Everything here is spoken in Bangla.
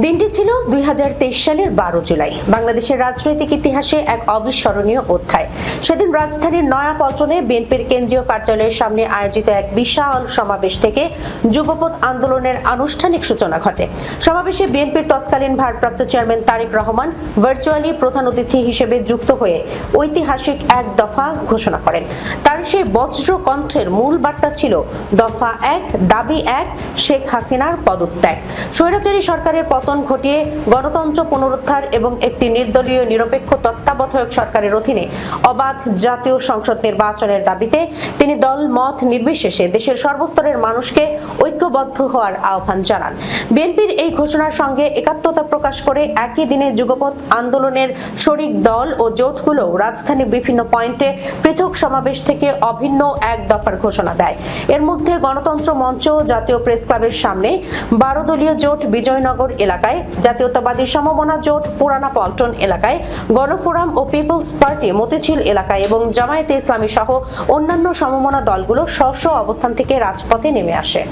দিনটি ছিল 2023 সালের 12 জুলাই। বাংলাদেশের রাজনৈতিক ইতিহাসে এক অবিস্মরণীয় অধ্যায়। সেদিন রাজধানীর নয়াপল্টনে বিএনপির কেন্দ্রীয় কার্যালয়ের সামনে আয়োজিত এক বিশাল সমাবেশ থেকে যুগপৎ আন্দোলনের আনুষ্ঠানিক সূচনা ঘটে। সমাবেশে বিএনপির তৎকালীন ভারপ্রাপ্ত চেয়ারম্যান তারেক রহমান ভার্চুয়ালি প্রধান অতিথি হিসেবে যুক্ত হয়ে ঐতিহাসিক এক দফা ঘোষণা করেন। তার সেই বজ্র কণ্ঠের মূল বার্তা ছিল দফা 1, দাবি 1, শেখ হাসিনার পদত্যাগ, স্বৈরাচারী সরকারের পতন ঘটিয়ে গণতন্ত্র পুনরুদ্ধার এবং একটি নির্দলীয় নিরপেক্ষ তত্ত্বাবধায়ক সরকারের অধীনে অবাধ জাতীয় সংসদ নির্বাচনের দাবিতে তিনি দল মত নির্বিশেষে দেশের সর্বস্তরের মানুষকে ঐক্যবদ্ধ হওয়ার আহ্বান জানান। বিএনপির এই ঘোষণার সঙ্গে একাত্মতা প্রকাশ করে একই দিনে যুগপৎ আন্দোলনের শরিক দল ও জোটগুলো রাজধানীর বিভিন্ন পয়েন্টে পৃথক সমাবেশ থেকে অভিন্ন এক দফার ঘোষণা দেয়। এর মধ্যে গণতন্ত্র মঞ্চ জাতীয় প্রেস ক্লাবের সামনে, 12 দলীয় জোট বিজয়নগর এলাকায়, জাতীয়তাবাদী সমমনা জোট পুরানা পল্টন এলাকায়, গণফোরাম ও পিপলস পার্টি মতিঝিল এলাকায় এবং জামায়াতে ইসলামী সহ অন্যান্য সমমনা দলগুলো স্ব স্ব অবস্থান থেকে রাজপথে নেমে আসে।